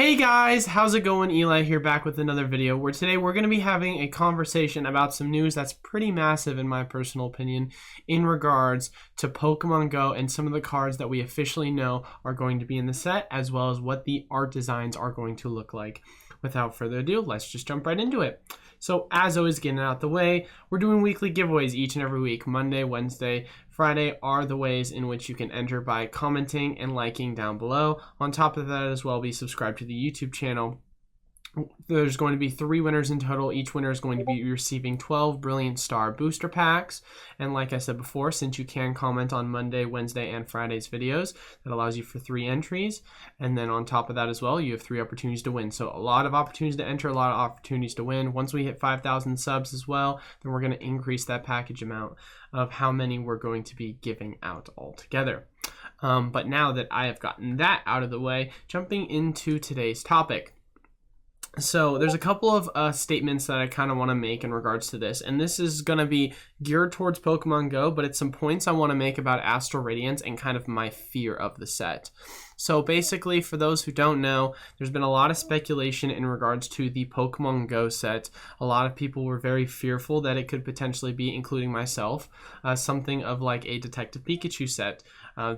Hey guys, how's it going? Eli here, back with another video where today we're going to be having a conversation about some news that's pretty massive in my personal opinion in regards to Pokemon Go and some of the cards that we officially know are going to be in the set, as well as what the art designs are going to look like. Without further ado, let's just jump right into it. So as always, getting it out the way, we're doing weekly giveaways each and every week. Monday, Wednesday, Friday are the ways in which you can enter by commenting and liking down below. On top of that as well, be subscribed to the YouTube channel. There's going to be 3 winners in total. Each winner is going to be receiving 12 Brilliant Star booster packs. And like I said before, since you can comment on Monday, Wednesday, and Friday's videos, that allows you for 3 entries. And then on top of that as well, you have 3 opportunities to win. So a lot of opportunities to enter, a lot of opportunities to win. Once we hit 5,000 subs as well, then we're going to increase that package amount of how many we're going to be giving out altogether. But now that I have gotten that out of the way, jumping into today's topic. So there's a couple of statements that I kind of want to make in regards to this, and this is going to be geared towards Pokemon Go, but it's some points I want to make about Astral Radiance and kind of my fear of the set. So basically, for those who don't know, there's been a lot of speculation in regards to the Pokemon Go set. A lot of people were very fearful that it could potentially be, including myself, something of like a Detective Pikachu set.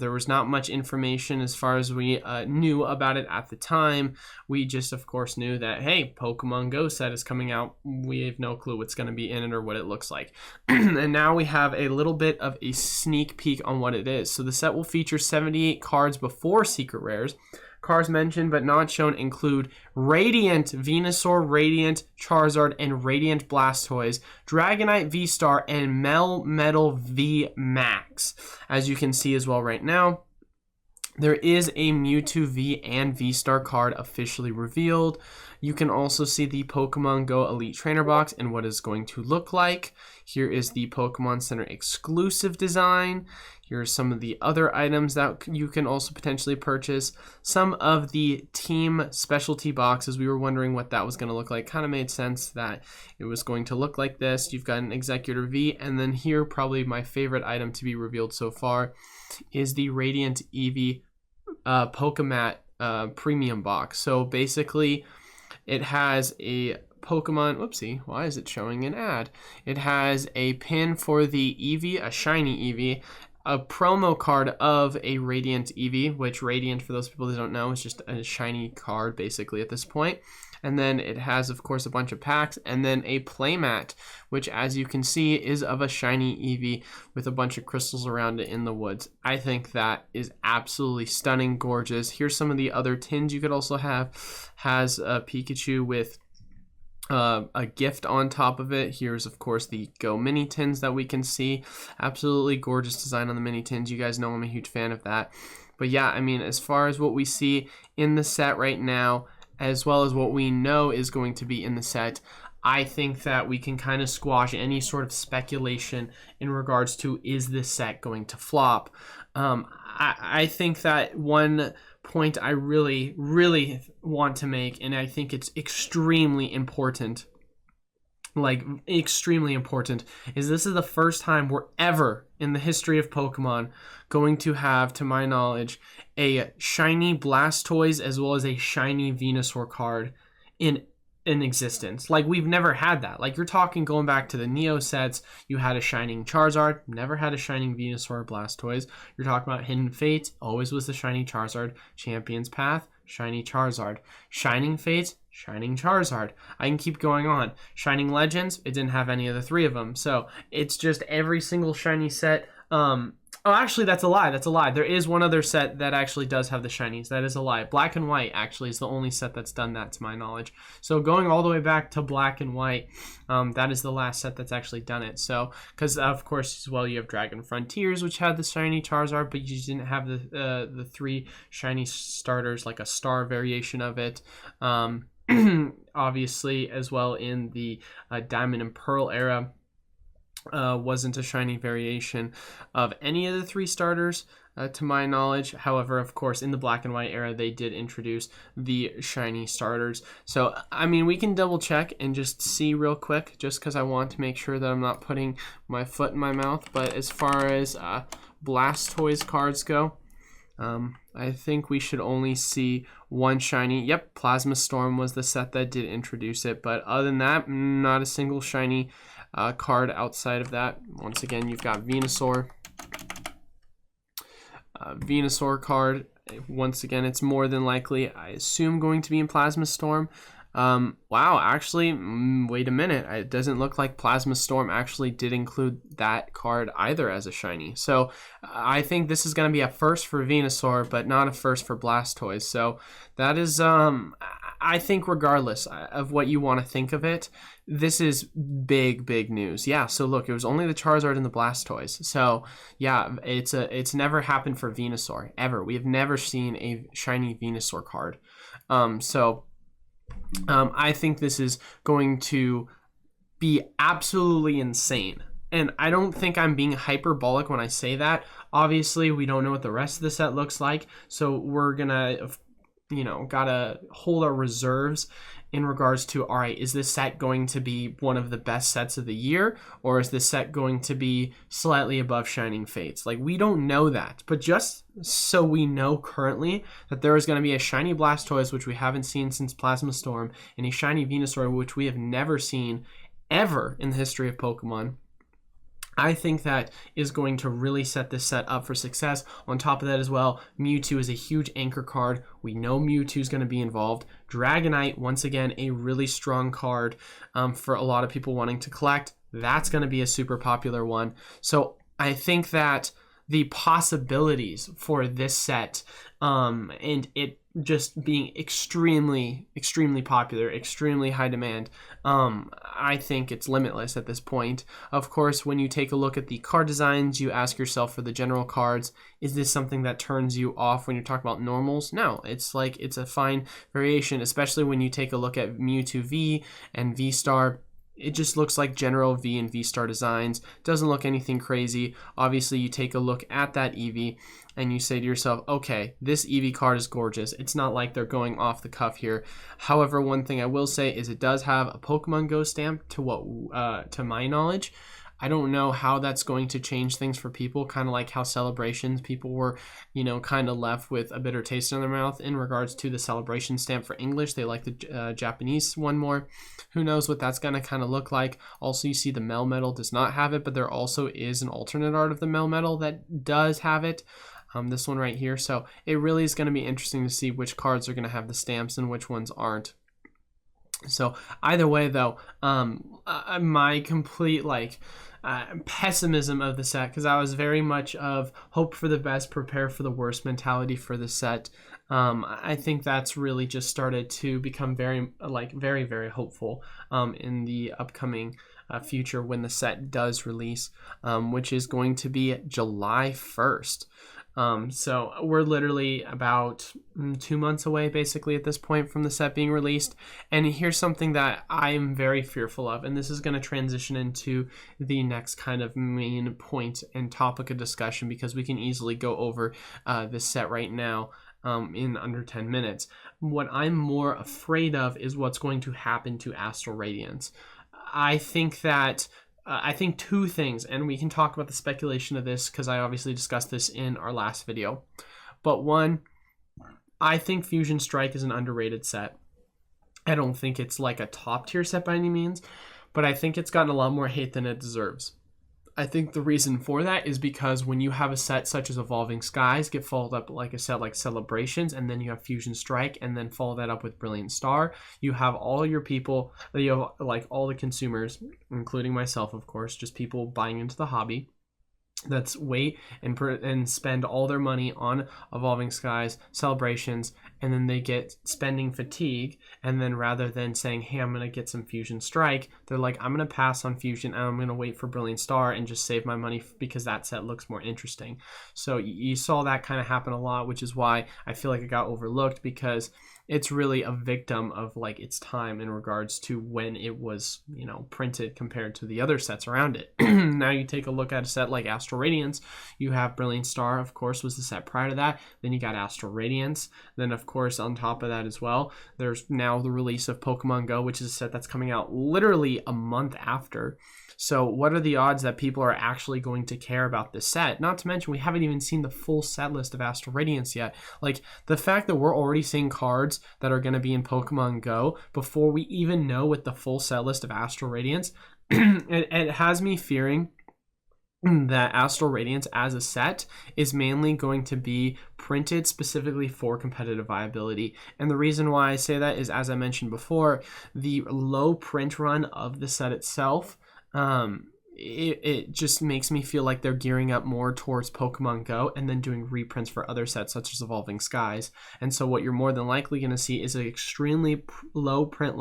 There was not much information as far as we knew about it at the time. We just, of course, knew that, hey, Pokemon Go set is coming out. We have no clue what's going to be in it or what it looks like. And now we have a little bit of a sneak peek on what it is. So the set will feature 78 cards before Secret Rares. Cards mentioned but not shown include Radiant Venusaur, Radiant Charizard, and Radiant Blastoise, Dragonite V-Star, and Melmetal V Max. As you can see as well right now, there is a Mewtwo V and V-Star card officially revealed. You can also see the Pokemon Go Elite Trainer box and what it's going to look like. Here is the Pokemon Center exclusive design. Here are some of the other items that you can also potentially purchase. Some of the team specialty boxes, we were wondering what that was going to look like. Kind of made sense that it was going to look like this. You've got an Executor V, and then here, probably my favorite item to be revealed so far, is the Radiant Eevee Pokemat premium box. So basically, it has a Pokemon, whoopsie, why is it showing an ad? It has a pin for the Eevee, a shiny Eevee, a promo card of a Radiant Eevee, which Radiant, for those people that don't know, is just a shiny card basically at this point. And then it has, of course, a bunch of packs, and then a playmat, which, as you can see, is of a shiny Eevee with a bunch of crystals around it in the woods. I think that is absolutely stunning, gorgeous. Here's some of the other tins you could also have. Has a Pikachu with a gift on top of it. Here's, of course, the Go mini tins that we can see. Absolutely gorgeous design on the mini tins. You guys know I'm a huge fan of that. But yeah, I mean, as far as what we see in the set right now, as well as what we know is going to be in the set, I think that we can kind of squash any sort of speculation in regards to, is this set going to flop? I think that one point I really want to make, and I think it's extremely important, like extremely important, is this is the first time we're ever in the history of Pokemon going to have, to my knowledge, a shiny Blastoise as well as a shiny Venusaur card in existence. Like, we've never had that. Like, you're talking going back to the Neo sets, you had a shining Charizard, never had a shining Venusaur or Blastoise. You're talking about Hidden Fates, always was the shiny Charizard. Champion's Path, shiny Charizard. Shining Fates, shining Charizard. I can keep going on. Shining Legends, it didn't have any of the 3 of them. So it's just every single shiny set. Oh, actually, that's a lie. That's a lie. There is one other set that actually does have the shinies. That is a lie. Black and White actually is the only set that's done that, to my knowledge. So going all the way back to Black and White, that is the last set that's actually done it. So, because of course, as well, you have Dragon Frontiers, which had the shiny Charizard, but you didn't have the 3 shiny starters, like a star variation of it. Obviously, as well in the Diamond and Pearl era, wasn't a shiny variation of any of the 3 starters, to my knowledge. However, of course, in the Black and White era, they did introduce the shiny starters. So, I mean, we can double check and just see real quick, just because I want to make sure that I'm not putting my foot in my mouth. But as far as Blastoise cards go, I think we should only see one shiny. Yep, Plasma Storm was the set that did introduce it, but other than that, not a single shiny card outside of that. Once again, you've got Venusaur. Venusaur card. Once again, it's more than likely, I assume, going to be in Plasma Storm. Wow, actually, wait a minute. It doesn't look like Plasma Storm actually did include that card either as a shiny. So I think this is going to be a first for Venusaur, but not a first for Blastoise. So that is, I think regardless of what you want to think of it, this is big news. Yeah, so look, it was only the Charizard and the Blastoise. So yeah, it's never happened for Venusaur, ever. We have never seen a shiny Venusaur card. I think this is going to be absolutely insane. And I don't think I'm being hyperbolic when I say that. Obviously, we don't know what the rest of the set looks like. So we're going to, gotta hold our reserves in regards to, all right, is this set going to be one of the best sets of the year? Or is this set going to be slightly above Shining Fates? Like, we don't know that. But just so we know currently that there is going to be a shiny Blastoise, which we haven't seen since Plasma Storm, and a shiny Venusaur, which we have never seen ever in the history of Pokemon. I think that is going to really set this set up for success. On top of that as well, Mewtwo is a huge anchor card. We know Mewtwo is going to be involved. Dragonite, once again, a really strong card for a lot of people wanting to collect. That's going to be a super popular one. So I think that the possibilities for this set and it just being extremely popular, extremely high demand, I think it's limitless at this point. Of course, when you take a look at the card designs, you ask yourself for the general cards, is this something that turns you off when you're talking about normals? No, it's a fine variation, especially when you take a look at Mewtwo V and V-Star. It just looks like general V and V-Star designs. Doesn't look anything crazy. Obviously, you take a look at that Eevee and you say to yourself, okay, this Eevee card is gorgeous. It's not like they're going off the cuff here. However, one thing I will say is it does have a Pokemon Go stamp to my knowledge. I don't know how that's going to change things for people, kind of like how Celebrations, people were, kind of left with a bitter taste in their mouth in regards to the Celebration stamp for English. They like the Japanese one more. Who knows what that's going to kind of look like. Also, you see the Melmetal does not have it, but there also is an alternate art of the Melmetal that does have it. This one right here. So it really is going to be interesting to see which cards are going to have the stamps and which ones aren't. So either way, though, my complete pessimism of the set, because I was very much of hope for the best, prepare for the worst mentality for the set. I think that's really just started to become very hopeful in the upcoming future when the set does release, which is going to be July 1st. So we're literally about 2 months away basically at this point from the set being released. And here's something that I'm very fearful of, and this is going to transition into the next kind of main point and topic of discussion, because we can easily go over this set right now in under 10 minutes. What I'm more afraid of is what's going to happen to Astral Radiance. I think two things, and we can talk about the speculation of this because I obviously discussed this in our last video. But one, I think Fusion Strike is an underrated set. I don't think it's like a top tier set by any means, but I think it's gotten a lot more hate than it deserves. I think the reason for that is because when you have a set such as Evolving Skies get followed up like a set like Celebrations, and then you have Fusion Strike, and then follow that up with Brilliant Star, you have all your people, you have like all the consumers, including myself, of course, just people buying into the hobby, that's wait and spend all their money on Evolving Skies, Celebrations, and then they get spending fatigue, and then rather than saying, hey, I'm going to get some Fusion Strike, they're like, I'm going to pass on Fusion and I'm going to wait for Brilliant Star and just save my money because that set looks more interesting. So you saw that kind of happen a lot, which is why I feel like it got overlooked, because it's really a victim of like its time in regards to when it was, you know, printed compared to the other sets around it. Now you take a look at a set like Astral Radiance, you have Brilliant Star, of course, was the set prior to that. Then you got Astral Radiance. Then, of course, on top of that as well, there's now the release of Pokemon Go, which is a set that's coming out literally a month after. So what are the odds that people are actually going to care about this set? Not to mention, we haven't even seen the full set list of Astral Radiance yet. Like, the fact that we're already seeing cards that are going to be in Pokemon Go before we even know what the full set list of Astral Radiance, it has me fearing that Astral Radiance as a set is mainly going to be printed specifically for competitive viability. And the reason why I say that is, as I mentioned before, the low print run of the set itself, it just makes me feel like they're gearing up more towards Pokemon Go and then doing reprints for other sets such as Evolving Skies. And so what you're more than likely going to see is an extremely low print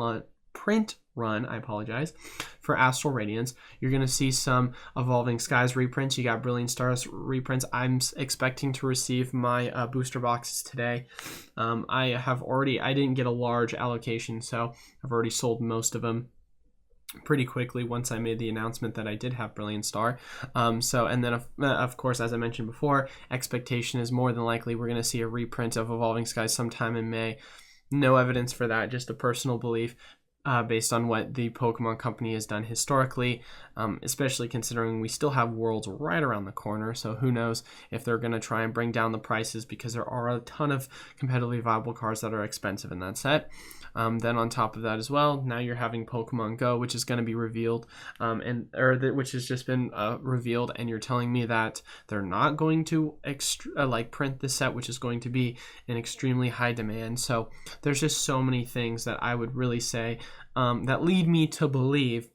run, I apologize, for Astral Radiance. You're going to see some Evolving Skies reprints. You got Brilliant Stars reprints. I'm expecting to receive my booster boxes today. I didn't get a large allocation, so I've already sold most of them pretty quickly once I made the announcement that I did have Brilliant Star. And then of course, as I mentioned before, expectation is more than likely we're going to see a reprint of Evolving Skies sometime in May. No evidence for that, just a personal belief based on what the Pokemon Company has done historically, especially considering we still have Worlds right around the corner. So who knows if they're going to try and bring down the prices, because there are a ton of competitively viable cards that are expensive in that set. Then on top of that as well, now you're having Pokemon Go, which is going to be revealed, which has just been revealed, and you're telling me that they're not going to print the set, which is going to be in extremely high demand. So there's just so many things that I would really say that lead me to believe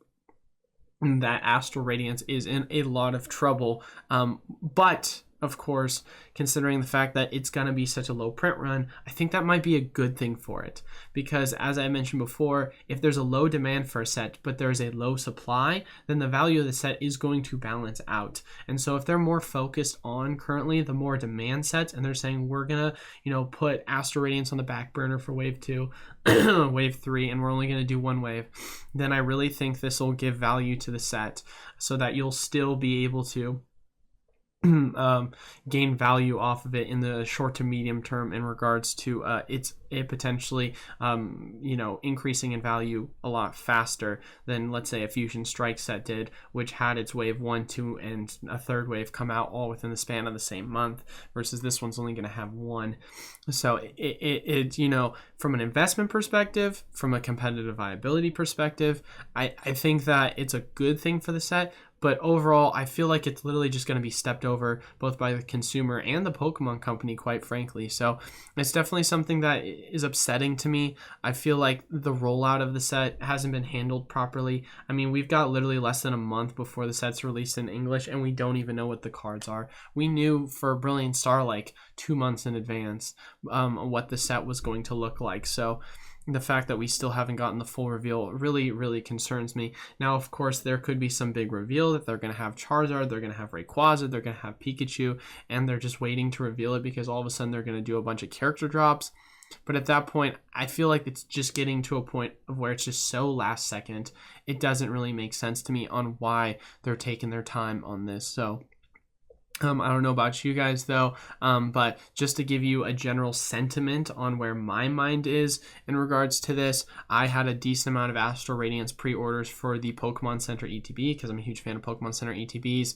that Astral Radiance is in a lot of trouble. But of course, considering the fact that it's going to be such a low print run, I think that might be a good thing for it. Because as I mentioned before, if there's a low demand for a set, but there's a low supply, then the value of the set is going to balance out. And so if they're more focused on currently the more demand sets, and they're saying we're going to, put Astral Radiance on the back burner for wave 2, wave 3, and we're only going to do one wave, then I really think this will give value to the set so that you'll still be able to gain value off of it in the short to medium term in regards to it potentially increasing in value a lot faster than, let's say, a Fusion Strike set did, which had its wave 1, 2, and a third wave come out all within the span of the same month, versus this one's only going to have one. So it from an investment perspective, from a competitive viability perspective, I think that it's a good thing for the set. But overall, I feel like it's literally just going to be stepped over both by the consumer and the Pokemon Company, quite frankly. So it's definitely something that is upsetting to me. I feel like the rollout of the set hasn't been handled properly. I mean, we've got literally less than a month before the set's released in English, and we don't even know what the cards are. We knew for Brilliant Star like 2 months in advance what the set was going to look like. So the fact that we still haven't gotten the full reveal really, really concerns me. Now, of course, there could be some big reveal that they're going to have Charizard, they're going to have Rayquaza, they're going to have Pikachu, and they're just waiting to reveal it because all of a sudden they're going to do a bunch of character drops. But at that point, I feel like it's just getting to a point of where it's just so last second. It doesn't really make sense to me on why they're taking their time on this. So I don't know about you guys though, but just to give you a general sentiment on where my mind is in regards to this, I had a decent amount of Astral Radiance pre-orders for the Pokemon Center ETB because I'm a huge fan of Pokemon Center ETBs.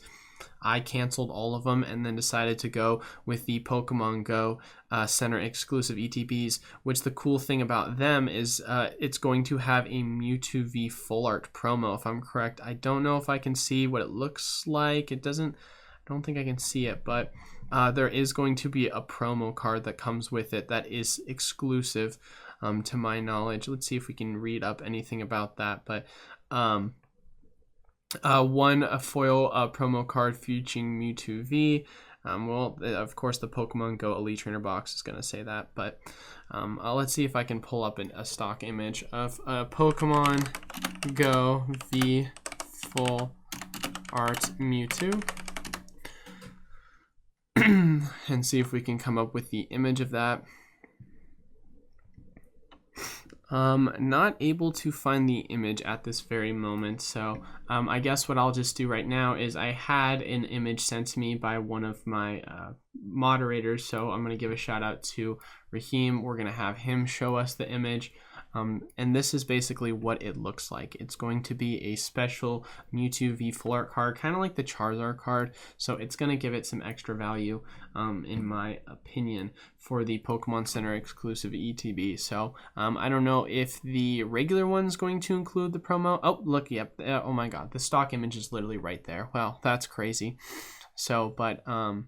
I canceled all of them and then decided to go with the Pokemon Go Center exclusive ETBs, which the cool thing about them is it's going to have a Mewtwo V Full Art promo, if I'm correct. I don't know if I can see what it looks like. I don't think I can see it, but there is going to be a promo card that comes with it that is exclusive to my knowledge. Let's see if we can read up anything about that. But a foil promo card featuring Mewtwo V. Of course, the Pokemon Go Elite Trainer box is going to say that. But let's see if I can pull up a stock image of Pokemon Go V Full Art Mewtwo. And see if we can come up with the image of that. Not able to find the image at this very moment, so I guess what I'll just do right now is I had an image sent to me by one of my moderators, so I'm going to give a shout out to Raheem. We're going to have him show us the image. And this is basically what it looks like. It's going to be a special Mewtwo V Full Art card, kind of like the Charizard card. So it's going to give it some extra value, in my opinion, for the Pokemon Center exclusive ETB. So I don't know if the regular one's going to include the promo. Oh, look, yep. Oh my God, the stock image is literally right there. Well, that's crazy. So, but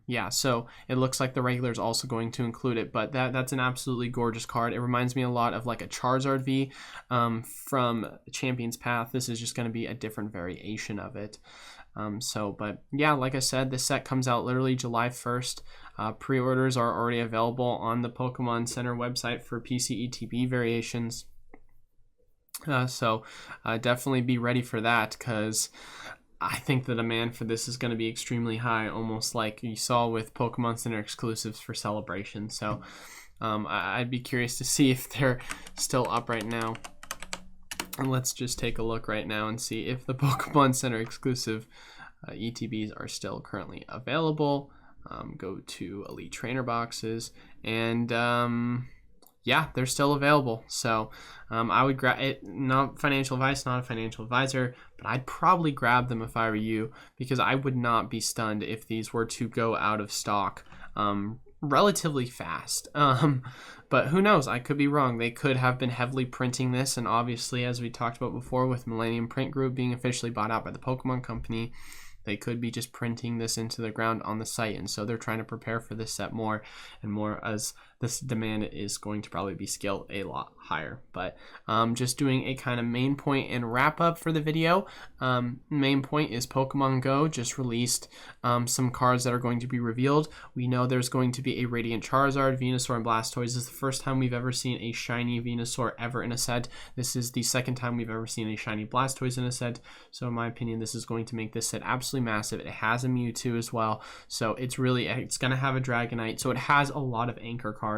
yeah, so it looks like the regular is also going to include it, but that's an absolutely gorgeous card. It reminds me a lot of like a Charizard V from Champion's Path. This is just going to be a different variation of it. But yeah, like I said, this set comes out literally July 1st. Pre-orders are already available on the Pokemon Center website for PC ETB variations. So definitely be ready for that, because I think the demand for this is going to be extremely high, almost like you saw with Pokemon Center exclusives for Celebration. So I'd be curious to see if they're still up right now. And let's just take a look right now and see if the Pokemon Center exclusive ETBs are still currently available. Go to Elite Trainer boxes, and yeah, they're still available. So I would grab it. Not financial advice, not a financial advisor, but I'd probably grab them if I were you, because I would not be stunned if these were to go out of stock relatively fast. But who knows? I could be wrong. They could have been heavily printing this, and obviously, as we talked about before, with Millennium Print Group being officially bought out by the Pokemon Company, they could be just printing this into the ground on the site, and so they're trying to prepare for this set more and more, as this demand is going to probably be scaled a lot higher. But just doing a kind of main point and wrap up for the video. Main point is Pokemon Go just released some cards that are going to be revealed. We know there's going to be a Radiant Charizard, Venusaur, and Blastoise. This is the first time we've ever seen a shiny Venusaur ever in a set. This is the second time we've ever seen a shiny Blastoise in a set. So in my opinion, this is going to make this set absolutely massive. It has a Mewtwo as well, so it's going to have a Dragonite, so it has a lot of anchor cards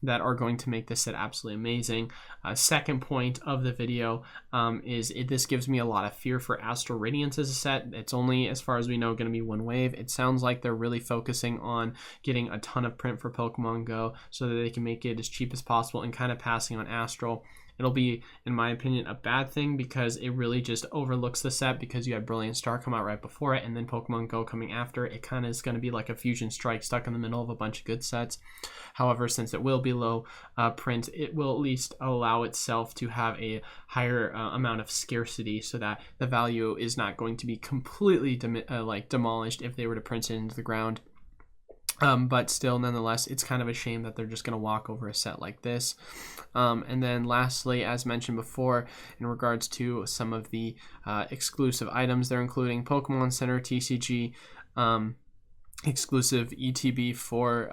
that are going to make this set absolutely amazing. Second point of the video this gives me a lot of fear for Astral Radiance as a set. It's only, as far as we know, going to be one wave. It sounds like they're really focusing on getting a ton of print for Pokemon Go so that they can make it as cheap as possible and kind of passing on Astral. It'll be, in my opinion, a bad thing, because it really just overlooks the set, because you had Brilliant Star come out right before it and then Pokemon Go coming after. It kind of is going to be like a Fusion Strike stuck in the middle of a bunch of good sets. However, since it will be low print, it will at least allow itself to have a higher amount of scarcity, so that the value is not going to be completely demolished if they were to print it into the ground. But still, nonetheless, it's kind of a shame that they're just going to walk over a set like this. And then lastly, as mentioned before, in regards to some of the exclusive items, they're including Pokemon Center TCG exclusive ETB for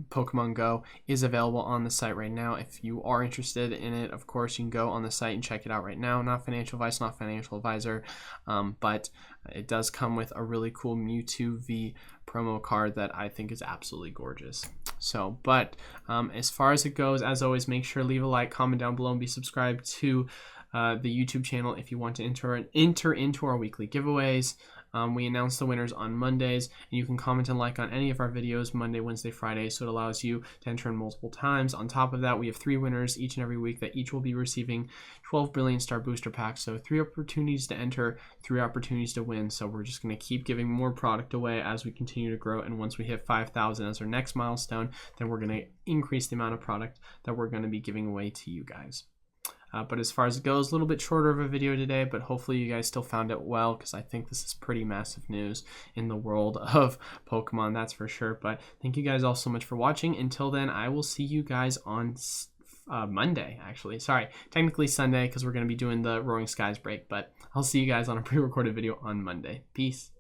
Pokemon Go is available on the site right now. If you are interested in it, of course, you can go on the site and check it out right now. Not financial advice, not financial advisor, but it does come with a really cool Mewtwo V promo card that I think is absolutely gorgeous. So, but as far as it goes, as always, make sure to leave a like, comment down below, and be subscribed to the YouTube channel if you want to enter into our weekly giveaways. We announce the winners on Mondays, and you can comment and like on any of our videos Monday, Wednesday, Friday, so it allows you to enter in multiple times. On top of that, we have 3 winners each and every week that each will be receiving 12 Brilliant Star booster packs. So 3 opportunities to enter, 3 opportunities to win. So we're just going to keep giving more product away as we continue to grow, and once we hit 5,000 as our next milestone, then we're going to increase the amount of product that we're going to be giving away to you guys. But as far as it goes, a little bit shorter of a video today, but hopefully you guys still found it well, because I think this is pretty massive news in the world of Pokemon, that's for sure. But thank you guys all so much for watching. Until then, I will see you guys on Monday, actually. Sorry, technically Sunday, because we're going to be doing the Roaring Skies break, but I'll see you guys on a pre-recorded video on Monday. Peace.